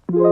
Assalamualaikum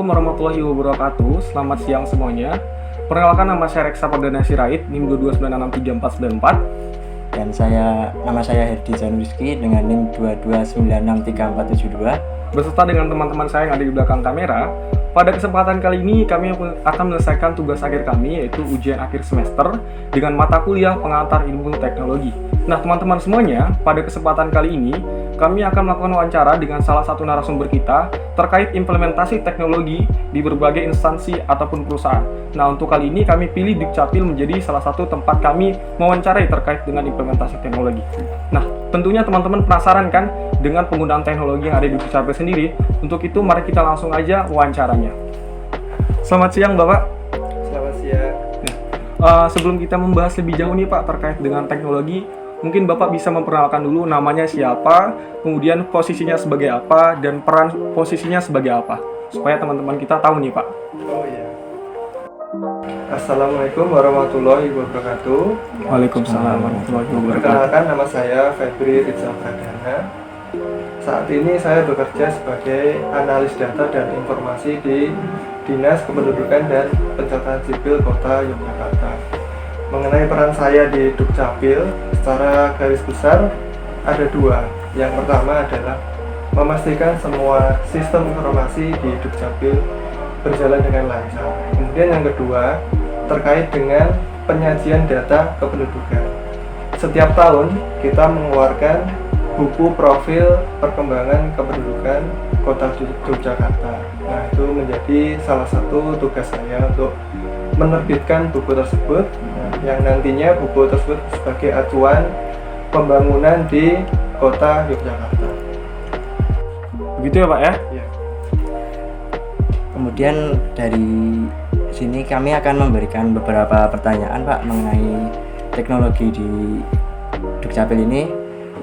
warahmatullahi wabarakatuh. Selamat siang semuanya. Perkenalkan, nama saya Reksa Perdana Sirait, NIM 2296344. Dan nama saya Herdi Januriski dengan NIM 229634472. Beserta dengan teman-teman saya yang ada di belakang kamera. Pada kesempatan kali ini kami akan menyelesaikan tugas akhir kami, yaitu ujian akhir semester dengan mata kuliah pengantar ilmu teknologi. Nah teman-teman semuanya, pada kesempatan kali ini kami akan melakukan wawancara dengan salah satu narasumber kita terkait implementasi teknologi di berbagai instansi ataupun perusahaan. Nah untuk kali ini kami pilih Dukcapil menjadi salah satu tempat kami mewawancarai terkait dengan implementasi teknologi. Nah tentunya teman-teman penasaran kan dengan penggunaan teknologi yang ada di Dukcapil sendiri. Untuk itu mari kita langsung aja wawancaranya. Selamat siang Bapak. Selamat siang. Sebelum kita membahas lebih jauh nih Pak terkait dengan teknologi, mungkin Bapak bisa memperkenalkan dulu namanya siapa, kemudian posisinya sebagai apa, dan peran posisinya sebagai apa, supaya teman-teman kita tahu nih Pak. Oh iya. Assalamualaikum warahmatullahi wabarakatuh. Waalaikumsalam warahmatullahi wabarakatuh. Perkenalkan, nama saya Febri Rizal Pradana. Saat ini saya bekerja sebagai analis data dan informasi di Dinas Kependudukan dan Pencatatan Sipil Kota Yogyakarta. Mengenai peran saya di Dukcapil, secara garis besar ada dua. Yang pertama adalah memastikan semua sistem informasi di Dukcapil berjalan dengan lancar. Kemudian yang kedua, terkait dengan penyajian data kependudukan. Setiap tahun kita mengeluarkan buku profil perkembangan kependudukan Kota Yogyakarta. Nah, itu menjadi salah satu tugas saya untuk menerbitkan buku tersebut, yang nantinya buku tersebut sebagai acuan pembangunan di Kota Yogyakarta. Begitu ya Pak ya? Ya. Kemudian dari sini kami akan memberikan beberapa pertanyaan Pak mengenai teknologi di Dukcapil ini.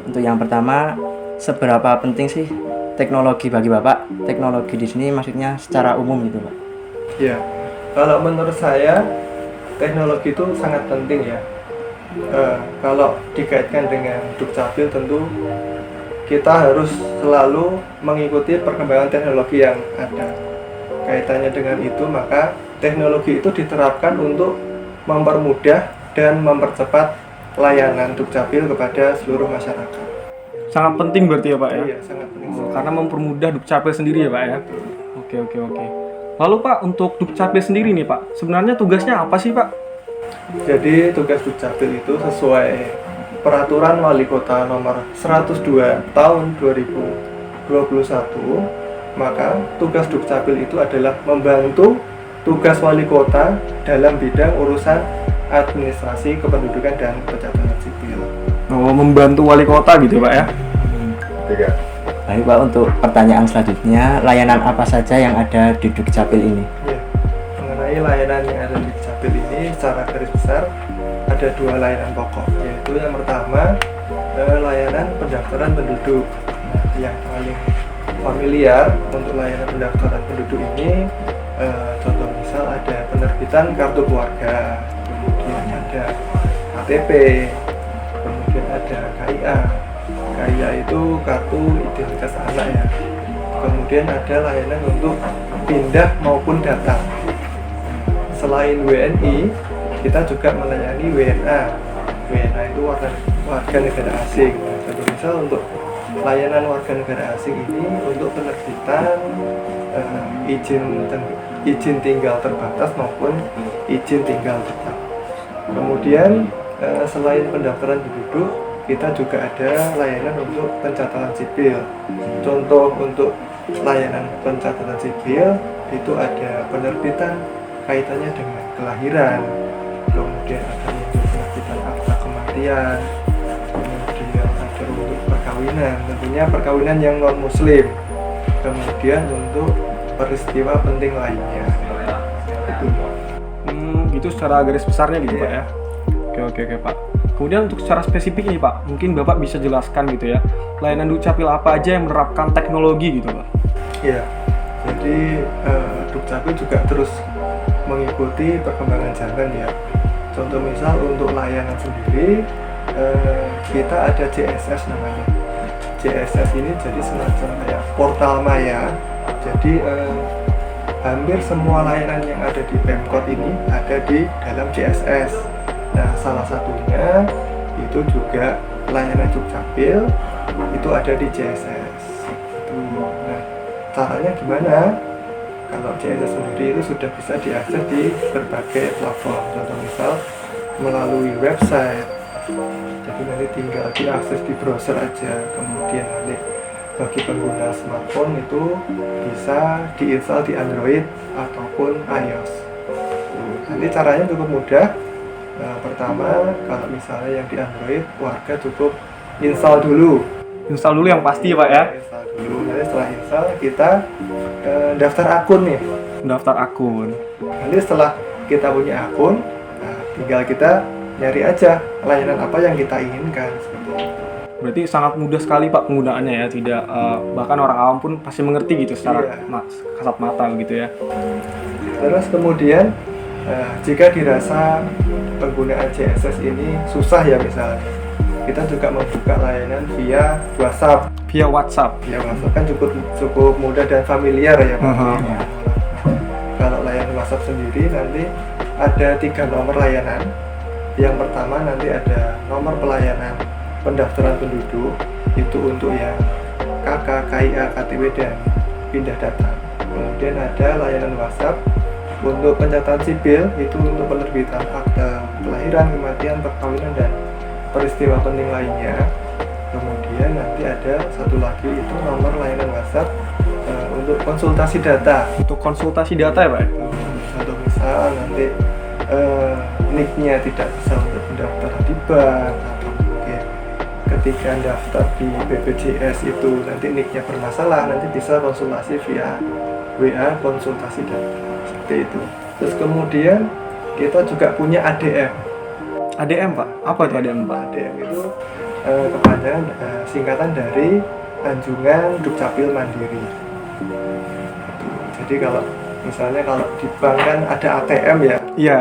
Untuk yang pertama, seberapa penting sih teknologi bagi Bapak? Teknologi di sini maksudnya secara umum gitu Pak. Ya, kalau menurut saya teknologi itu sangat penting ya. Kalau dikaitkan dengan Dukcapil, tentu kita harus selalu mengikuti perkembangan teknologi yang ada. Kaitannya dengan itu, maka teknologi itu diterapkan untuk mempermudah dan mempercepat layanan Dukcapil kepada seluruh masyarakat. Sangat penting berarti ya Pak ya? Iya, sangat penting. Karena mempermudah Dukcapil sendiri ya Pak ya? Oke. Lalu Pak, untuk Dukcapil sendiri nih Pak, sebenarnya tugasnya apa sih Pak? Jadi tugas Dukcapil itu sesuai Peraturan Wali Kota Nomor 102 Tahun 2021, maka tugas Dukcapil itu adalah membantu tugas Wali Kota dalam bidang urusan administrasi kependudukan dan pencatatan sipil. Oh, membantu wali kota gitu Pak ya? Tiga. Baik Pak, untuk pertanyaan selanjutnya, layanan apa saja yang ada di Dukcapil ini? Ya, mengenai layanan yang ada di Dukcapil ini secara garis besar ada dua layanan pokok, yaitu yang pertama layanan pendaftaran penduduk. Nah, yang paling familiar untuk layanan pendaftaran penduduk ini, contoh misal ada penerbitan kartu keluarga, kemudian ada KTP, kemudian ada KIA. KIA itu kartu identitas anak ya. Kemudian ada layanan untuk pindah maupun datang. Selain WNI, kita juga melayani WNA. WNA itu warga negara asing. Contoh misal untuk layanan warga negara asing ini untuk penerbitan izin tinggal terbatas maupun izin tinggal tetap. Kemudian selain pendaftaran penduduk, kita juga ada layanan untuk pencatatan sipil. Contoh untuk layanan pencatatan sipil itu ada penerbitan kaitannya dengan kelahiran, kemudian ada untuk penerbitan akta kematian, kemudian ada untuk perkawinan, tentunya perkawinan yang non muslim, kemudian untuk peristiwa penting lainnya. Itu. Gitu secara garis besarnya gitu Iya. Pak ya. Oke Pak. Kemudian untuk secara spesifik nih Pak, mungkin Bapak bisa jelaskan gitu ya, layanan Dukcapil apa aja yang menerapkan teknologi gitu Pak? Ya, jadi Dukcapil juga terus mengikuti perkembangan zaman ya. Contoh misal untuk layanan sendiri, kita ada JSS namanya. JSS ini jadi semacam kayak portal maya. Jadi hampir semua layanan yang ada di Pemkot ini ada di dalam JSS. Nah, salah satunya itu juga layanan Dukcapil itu ada di JSS. Nah, caranya gimana? Kalau JSS sendiri itu sudah bisa diakses di berbagai platform. Contoh misal melalui website. Jadi nanti tinggal diakses di browser aja. Kemudian nanti bagi pengguna smartphone itu bisa diinstal di Android ataupun iOS. Nanti caranya cukup mudah. Nah, pertama, kalau misalnya yang di Android, warga cukup install dulu. Install dulu yang pasti Pak ya. Install dulu. Nanti setelah install kita daftar akun nih. Daftar akun. Nanti setelah kita punya akun, nah, tinggal kita nyari aja layanan apa yang kita inginkan. Seperti itu. Berarti sangat mudah sekali Pak penggunaannya ya, tidak bahkan orang awam pun pasti mengerti gitu secara Iya. kasat mata gitu ya. Terus kemudian jika dirasa penggunaan JSS ini susah ya misalnya, kita juga membuka layanan via WhatsApp. Via WhatsApp. Via WhatsApp kan cukup mudah dan familiar ya Pak. Aha. Kalau layanan WhatsApp sendiri nanti ada 3 nomor layanan. Yang pertama nanti ada nomor pelayanan pendaftaran penduduk, itu untuk yang KK, KIA, KTP dan pindah data. Kemudian ada layanan WhatsApp untuk pencatatan sipil, itu untuk penerbitan akte kelahiran, kematian, perkawinan dan peristiwa penting lainnya. Kemudian nanti ada satu lagi itu nomor layanan WhatsApp untuk konsultasi data. Untuk konsultasi data ya Pak ya? Contoh misal nanti nick-nya tidak bisa untuk pendaftaran di bank, atau mungkin ketika daftar di BPJS itu nanti nick-nya bermasalah, nanti bisa konsultasi via WA konsultasi data seperti itu. Terus kemudian kita juga punya ADM. ADM Pak? Apa itu ADM Pak? ADM itu kepanjangan singkatan dari Anjungan Dukcapil Mandiri. Jadi kalau misalnya kalau di bank kan ada ATM ya. Iya.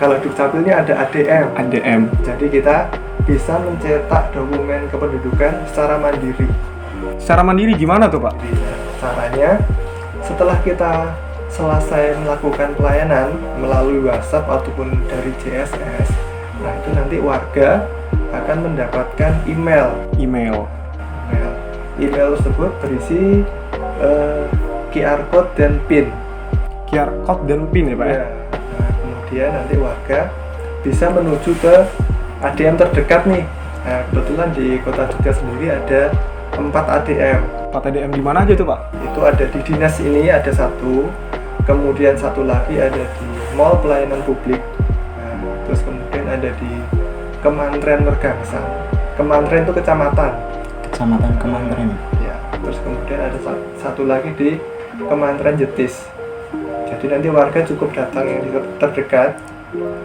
Kalau Dukcapil ini ada ADM. ADM. Jadi kita bisa mencetak dokumen kependudukan secara mandiri. Secara mandiri gimana tuh Pak? Jadi, caranya setelah kita selesai melakukan pelayanan melalui WhatsApp ataupun dari JSS, nah itu nanti warga akan mendapatkan email. Email tersebut berisi QR code dan PIN. QR code dan PIN ya Pak ya? Ya. Nah, kemudian nanti warga bisa menuju ke ADM terdekat nih. Nah, kebetulan di Kota Jogja sendiri ada 4 ADM. 4 ADM di mana aja tuh Pak? Itu ada di dinas ini ada satu, kemudian satu lagi ada di Mall Pelayanan Publik. Nah, terus kemudian ada di Kementerian Mergangsan. Kementerian itu kecamatan. Kecamatan Kementerian. Ya, terus kemudian ada satu lagi di Kementerian Jetis. Jadi nanti warga cukup datang yang terdekat.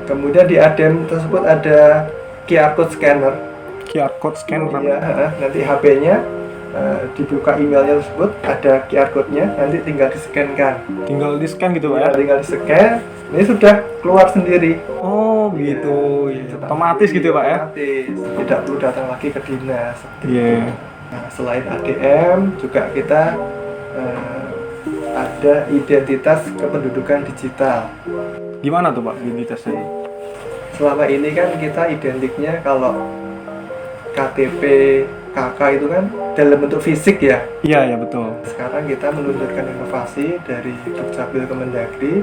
Kemudian di ADM tersebut ada QR code scanner. QR code scanner. Ya, nanti HP-nya dibuka emailnya tersebut ada QR code-nya, nanti tinggal di-scan-kan. Tinggal di scan gitu Pak ya? Tinggal di-scan, ini sudah keluar sendiri. Oh gitu. Ya, Otomatis gitu ya Pak ya? Otomatis. Tidak perlu datang lagi ke dinas. Iya. Nah, selain ADM juga kita ada identitas kependudukan digital. Gimana tuh Pak identitasnya? Selama ini kan kita identiknya kalau KTP, KK itu kan dalam bentuk fisik ya. Iya ya betul. Sekarang kita meluncurkan inovasi dari Dukcapil Kemendagri,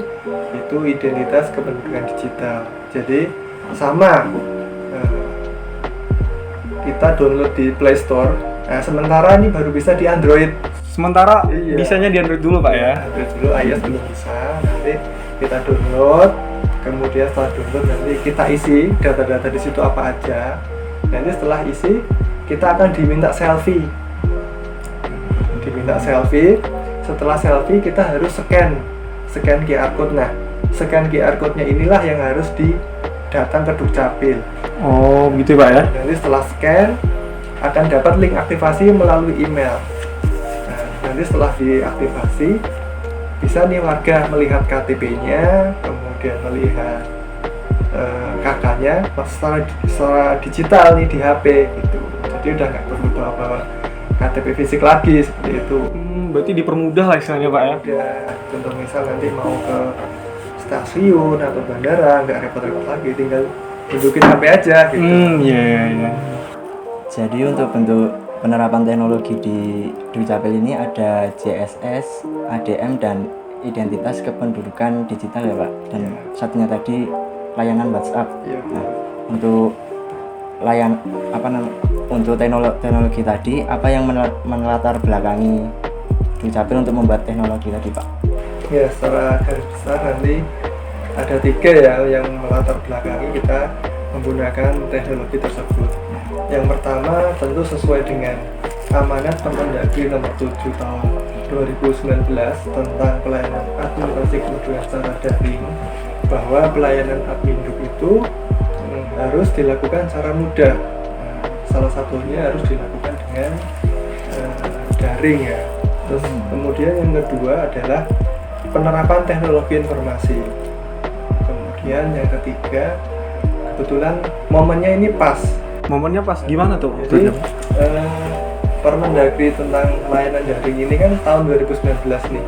itu identitas kependudukan digital. Jadi sama, kita download di Play Store. Nah, sementara ini baru bisa di Android. Sementara Iya. bisanya di Android dulu Pak ya? Android dulu, iOS belum bisa. Nanti kita download, kemudian setelah download nanti kita isi data-data di situ apa aja. Nanti setelah isi kita akan diminta selfie. Setelah selfie kita harus scan QR code. Nah, scan QR code-nya inilah yang harus datang ke Dukcapil. Oh, gitu Pak ya. Nanti setelah scan akan dapat link aktivasi melalui email. Nah, nanti setelah diaktifasi bisa nih warga melihat KTP-nya, kemudian melihat kakaknya secara digital nih di HP gitu. Jadi udah nggak perlu bawa KTP fisik lagi seperti itu. Berarti dipermudah lah istilahnya Pak ya. Ya, contoh misal nanti mau ke stasiun atau bandara nggak repot-repot lagi, tinggal dudukin HP aja gitu. Iya. Jadi untuk bentuk penerapan teknologi di Dukcapil ini ada JSS, ADM, dan identitas kependudukan digital ya Pak. Dan satunya tadi layanan WhatsApp. Iya. Nah, untuk untuk teknologi tadi, apa yang melatar belakangi Dukcapil untuk membuat teknologi tadi Pak? Ya, secara garis besar nanti ada 3 ya yang melatar belakangi kita menggunakan teknologi tersebut. Yang pertama tentu sesuai dengan amanat Permendagri nomor 7 tahun 2019 tentang pelayanan administrasi kependudukan secara daring, bahwa pelayanan Adminduk itu harus dilakukan secara mudah. Salah satunya harus dilakukan dengan daring ya. Terus kemudian yang kedua adalah penerapan teknologi informasi. Kemudian yang ketiga, kebetulan momennya ini pas. Momennya pas gimana tuh? Jadi Permendagri tentang layanan daring ini kan tahun 2019 nih.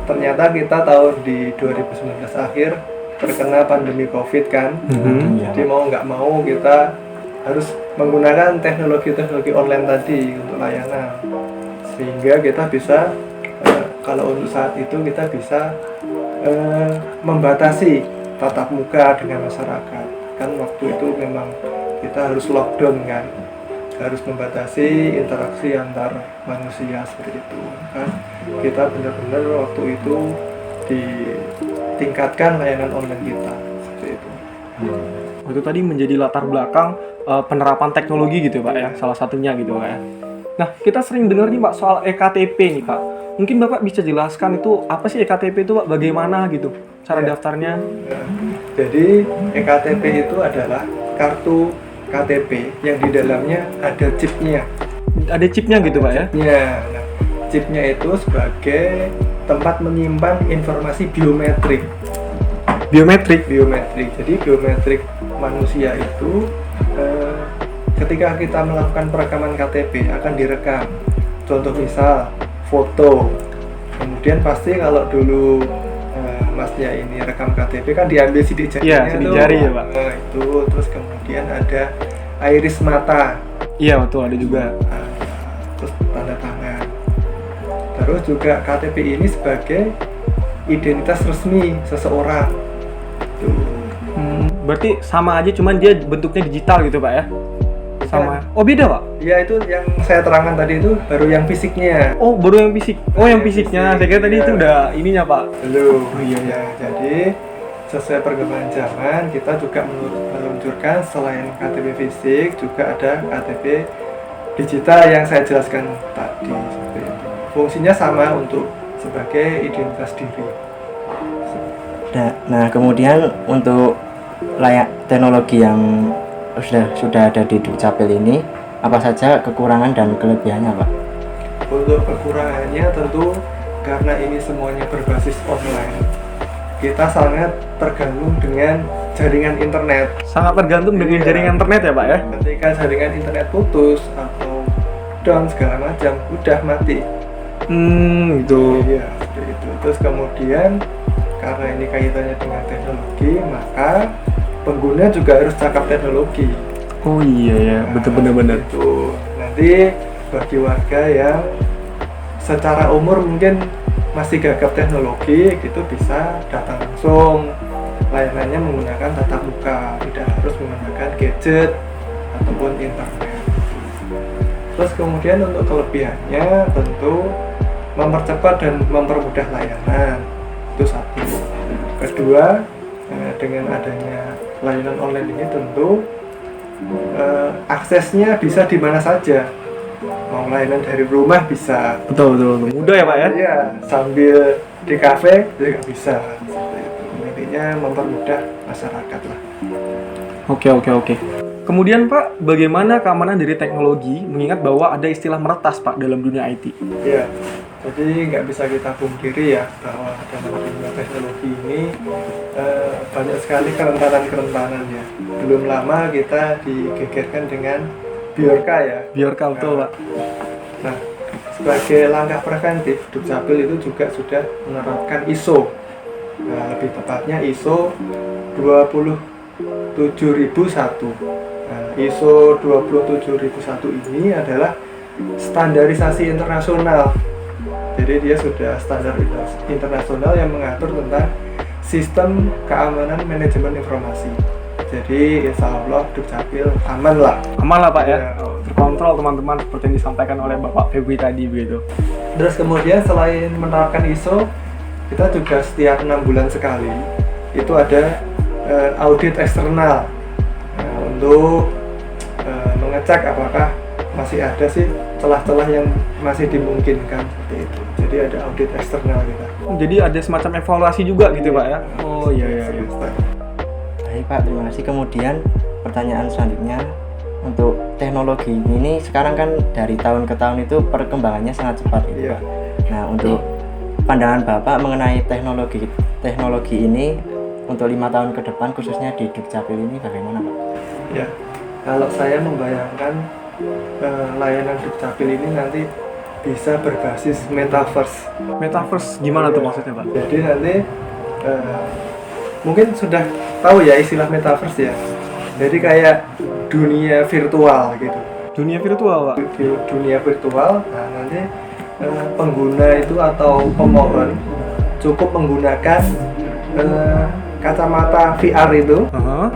Ternyata kita tahun di 2019 akhir terkena pandemi COVID kan. Jadi mau nggak mau kita harus menggunakan teknologi online tadi untuk layanan, sehingga kita bisa kalau untuk saat itu kita bisa membatasi tatap muka dengan masyarakat. Kan waktu itu memang kita harus lockdown kan, harus membatasi interaksi antar manusia seperti itu kan. Kita benar-benar waktu itu ditingkatkan layanan online kita seperti itu. Itu tadi menjadi latar belakang penerapan teknologi gitu ya Pak ya, salah satunya gitu Pak ya. Nah, kita sering dengar nih Pak soal EKTP nih Pak. Mungkin Bapak bisa jelaskan itu apa sih EKTP itu Pak, bagaimana gitu cara daftarnya? Jadi EKTP itu adalah kartu KTP yang di dalamnya ada chipnya. Ada chipnya gitu Pak ya? Ya, nah, chipnya itu sebagai tempat menyimpan informasi biometrik. Biometrik. Jadi biometrik manusia itu ketika kita melakukan perekaman KTP akan direkam. Contoh misal foto. Kemudian pasti kalau dulu masnya ini rekam KTP kan diambil sidik jarinya. Iya, sidik jari ya Pak. Nah, itu terus kemudian ada iris mata. Iya betul, ada juga. Terus tanda tangan. Terus juga KTP ini sebagai identitas resmi seseorang. Berarti sama aja, cuman dia bentuknya digital gitu Pak ya? Sama. Oh beda Pak? Ya itu yang saya terangkan tadi itu baru yang fisiknya. Oh baru yang fisik. Oh yang fisiknya. Saya kira tadi itu udah ininya Pak. Belum. Oh iya. Ya, jadi sesuai perkembangan zaman kita juga meluncurkan selain KTP fisik juga ada KTP digital yang saya jelaskan tadi seperti itu. Fungsinya sama untuk sebagai identitas diri. Nah, kemudian untuk teknologi yang sudah ada di Dukcapil ini, apa saja kekurangan dan kelebihannya, Pak? Untuk kekurangannya tentu karena ini semuanya berbasis online, kita sangat tergantung dengan jaringan internet. Sangat tergantung dengan jaringan internet ya Pak ya? Ketika jaringan internet putus atau down segala macam, udah mati. Gitu. Iya, seperti itu. Terus kemudian karena ini kaitannya dengan teknologi, maka pengguna juga harus cakap teknologi. Oh iya ya, betul benar-benar. Itu nanti bagi warga yang secara umur mungkin masih gagap teknologi, gitu bisa datang langsung. Layanannya menggunakan tatap muka, tidak harus menggunakan gadget ataupun internet. Terus kemudian untuk kelebihannya tentu mempercepat dan mempermudah layanan, itu satu. Kedua, dengan adanya layanan online ini tentu aksesnya bisa di mana saja. Mau layanan dari rumah bisa. Betul. Mudah ya Pak ya? Iya, sambil di kafe juga bisa. Seperti itu. Intinya intinya mempermudah masyarakat lah. Oke. Kemudian Pak, bagaimana keamanan dari teknologi mengingat bahwa ada istilah meretas Pak dalam dunia IT? Ya, jadi nggak bisa kita pungkiri ya bahwa dalam dunia teknologi ini banyak sekali kerentanan ya. Belum lama kita digegerkan dengan Bjorka ya. Bjorka betul Pak. Nah, sebagai langkah preventif, Dukcapil itu juga sudah menerapkan ISO. Nah, lebih tepatnya ISO 27001. Nah, ISO 27001 ini adalah standarisasi internasional. Jadi dia sudah standar internasional yang mengatur tentang sistem keamanan manajemen informasi. Jadi insya Allah Dukcapil aman lah. Aman lah Pak ya. Terkontrol teman-teman seperti yang disampaikan oleh Bapak Febri tadi begitu. Terus kemudian selain menerapkan ISO, kita juga setiap 6 bulan sekali itu ada audit eksternal untuk mengecek apakah masih ada sih celah-celah yang masih dimungkinkan seperti itu. Jadi ada audit eksternal kita. Jadi ada semacam evaluasi juga gitu Pak ya. Oh iya. Baik Pak, terima kasih. Kemudian pertanyaan selanjutnya, untuk teknologi ini sekarang kan dari tahun ke tahun itu perkembangannya sangat cepat gitu, Iya. Pak. Nah, untuk pandangan Bapak mengenai teknologi ini untuk 5 tahun ke depan khususnya di Dukcapil ini bagaimana Pak? Ya, kalau saya membayangkan layanan Dukcapil ini nanti bisa berbasis metaverse. Metaverse gimana tuh maksudnya Pak? Jadi nanti mungkin sudah tahu ya istilah metaverse ya. Jadi kayak dunia virtual gitu. Dunia virtual Pak? Di dunia virtual, nah nanti pengguna itu atau pemohon cukup menggunakan kacamata VR itu. Nah,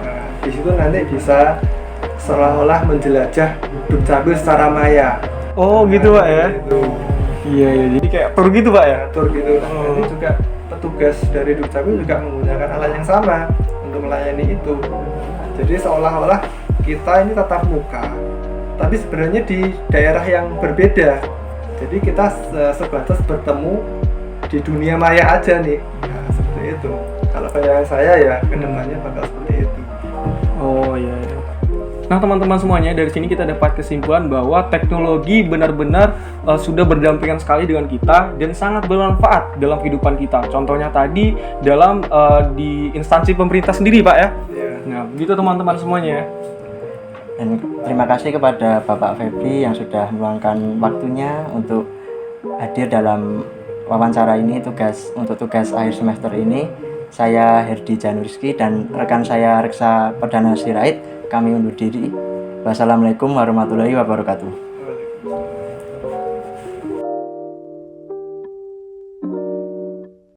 di situ nanti bisa seolah-olah menjelajah Dukcapil secara maya. Oh gitu Pak ya? Gitu. Iya, jadi kayak tour gitu Pak ya? Atur gitu. Nanti juga petugas dari Dukcapil juga menggunakan alat yang sama untuk melayani itu. Jadi seolah-olah kita ini tatap muka, tapi sebenarnya di daerah yang berbeda. Jadi kita sebatas bertemu di dunia maya aja nih. Nah, seperti itu. Kalau bayangan saya ya kedepannya bakal seperti itu. Oh iya. Nah teman-teman semuanya, dari sini kita dapat kesimpulan bahwa teknologi benar-benar sudah berdampingan sekali dengan kita dan sangat bermanfaat dalam kehidupan kita. Contohnya tadi dalam di instansi pemerintah sendiri Pak ya. Iya. Nah begitu teman-teman semuanya. Dan terima kasih kepada Bapak Febri yang sudah meluangkan waktunya untuk hadir dalam wawancara ini untuk tugas akhir semester ini. Saya Herdi Januriski dan rekan saya Reksa Perdana Sirait, kami undur diri. Wassalamualaikum warahmatullahi wabarakatuh.